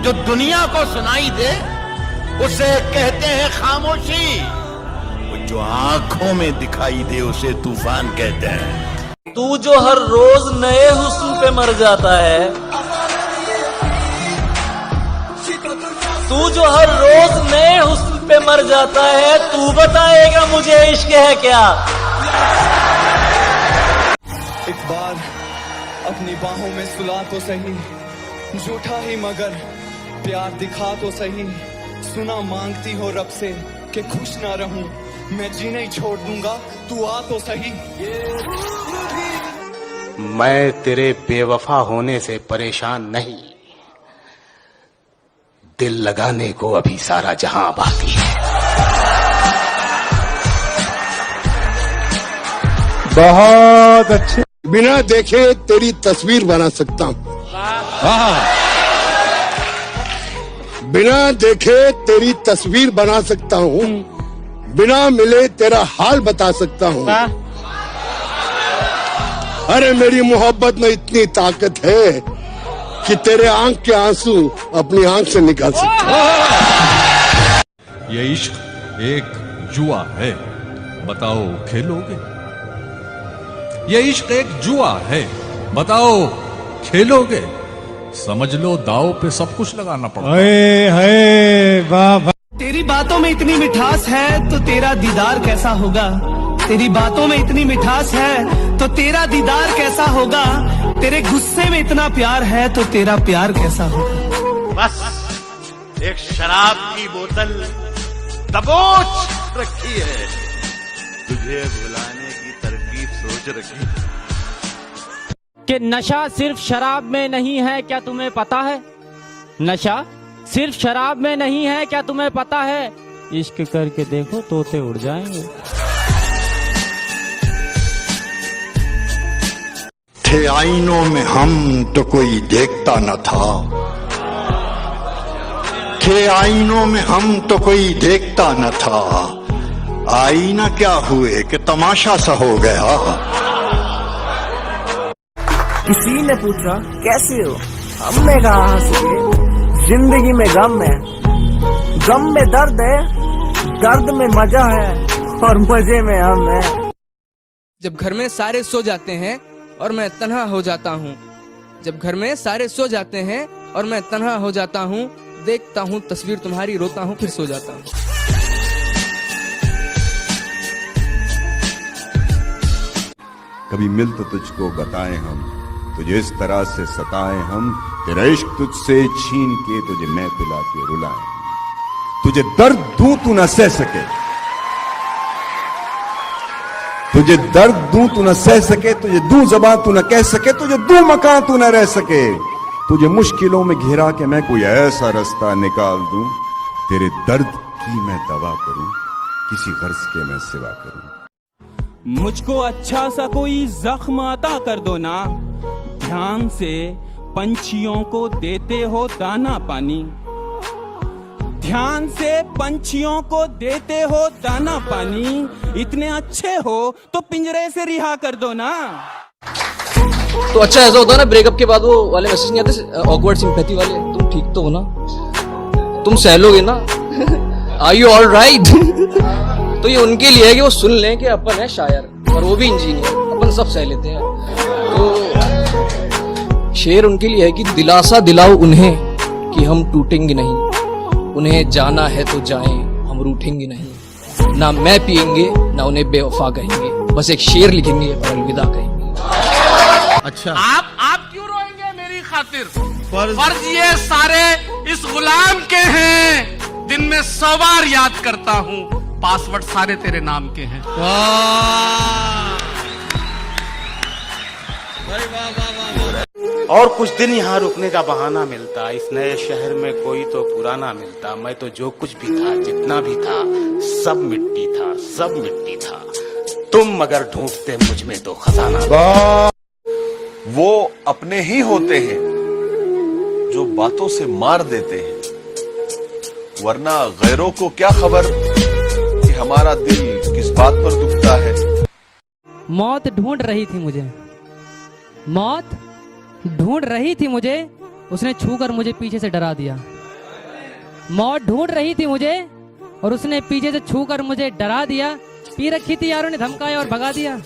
तू जो हर रोज नए हुस्न पे मर जाता है, तू जो हर रोज नए हुस्न पे मर जाता है, तू बताएगा मुझे इश्क है क्या। एक बार अपनी बाहों में सुला तो सही, झूठा ही मगर प्यार दिखा तो सही। सुना मांगती हो रब से कि खुश ना रहूं, मैं जीना ही छोड़ दूंगा, तू आ तो सही। मैं तेरे बेवफा होने से परेशान नहीं, दिल लगाने को अभी सारा जहां बाकी है। बहुत अच्छे। बिना देखे तेरी तस्वीर बना सकता हूँ, बिना देखे तेरी तस्वीर बना सकता हूँ, बिना मिले तेरा हाल बता सकता हूँ। अरे मेरी मोहब्बत में इतनी ताकत है कि तेरे आंख के आंसू अपनी आंख से निकाल सकता हूँ। ये इश्क एक जुआ है, बताओ खेलोगे? ये इश्क एक जुआ है, बताओ खेलोगे? समझ लो दाव पे सब कुछ लगाना पड़ता है। वाह। तेरी बातों में इतनी मिठास है तो तेरा दीदार कैसा होगा। तेरी बातों में इतनी मिठास है तो तेरा दीदार कैसा होगा। तेरे गुस्से में इतना प्यार है तो तेरा प्यार कैसा होगा। बस एक शराब की बोतल दबोच रखी है, तुझे भुलाने की तरकीब सोच रखी है। कि नशा सिर्फ शराब में नहीं है, क्या तुम्हें पता है? नशा सिर्फ शराब में नहीं है, क्या तुम्हें पता है? इश्क करके देखो तोते उड़ जाएंगे। थे आईनों में हम तो कोई देखता न था, थे आईनों में हम तो कोई देखता न था। आईना क्या हुए कि तमाशा सा हो गया। किसी ने पूछा कैसे हो, हमने कहा हंस के। जिंदगी में गम में दर्द है, दर्द में मजा है और मजे में हम है। जब घर में सारे सो जाते हैं और मैं तन्हा हो जाता हूँ, जब घर में सारे सो जाते हैं और मैं तन्हा हो जाता हूँ, देखता हूँ तस्वीर तुम्हारी, रोता हूँ फिर सो जाता हूँ। कभी मिल तो तुझको बताएं हम, तुझे इस तरह से सताएं हम, तेरा इश्क तुझसे छीन के तुझे मैं पिला के रुलाएं। तुझे दर्द दूं तू न सह सके, तुझे दर्द दूं तू न सह सके, तुझे दूं ज़बान तू न कह सके, तुझे दूं मकान तू न रह सके। तुझे मुश्किलों में घेरा के मैं कोई ऐसा रास्ता निकाल दूं, तेरे दर्द की मैं दवा करूं, किसी गर्ज के मैं सिवा करूं। मुझको अच्छा सा कोई जख्म अता कर दो ना, ध्यान से पंछियों को देते हो दाना पानी, ध्यान से पंछियों को देते हो दाना पानी। इतने अच्छे हो तो पिंजरे से रिहा कर दो ना। तो अच्छा ऐसा होता है ना, ब्रेकअप के बाद वो वाले मैसेज नहीं आते ऑकवर्ड सिंपैथी वाले, तुम ठीक तो हो ना, तुम सह लोगे ना, आर यू ऑल राइट। तो ये उनके लिए है कि वो सुन लें कि अपन है शायर और वो भी इंजीनियर, अपन सब सह लेते हैं। तो शेर उनके लिए है कि दिलासा दिलाओ उन्हें कि हम टूटेंगे नहीं, उन्हें जाना है तो जाएं, हम रूठेंगे नहीं, ना मैं पिएंगे ना उन्हें बेवफा कहेंगे, बस एक शेर लिखेंगे और अलविदा कहेंगे। अच्छा आप क्यों रोएंगे मेरी खातिर? फर्ज ये सारे इस गुलाम के हैं, दिन में 100 बार याद करता हूँ, पासवर्ड सारे तेरे नाम के हैं। और कुछ दिन यहाँ रुकने का बहाना मिलता, इस नए शहर में कोई तो पुराना मिलता। मैं तो जो कुछ भी था, जितना भी था, सब मिट्टी था, सब मिट्टी था। तुम मगर ढूंढते मुझ में तो खजाना। वो अपने ही होते हैं जो बातों से मार देते हैं, वरना गैरों को क्या खबर कि हमारा दिल किस बात पर दुखता है। मौत ढूंढ रही थी मुझे, मौत ढूंढ रही थी मुझे, उसने छूकर मुझे पीछे से डरा दिया। मौत ढूंढ रही थी मुझे और उसने पीछे से छू कर मुझे डरा दिया। पी रखी थी यारों ने धमकाया और भगा दिया।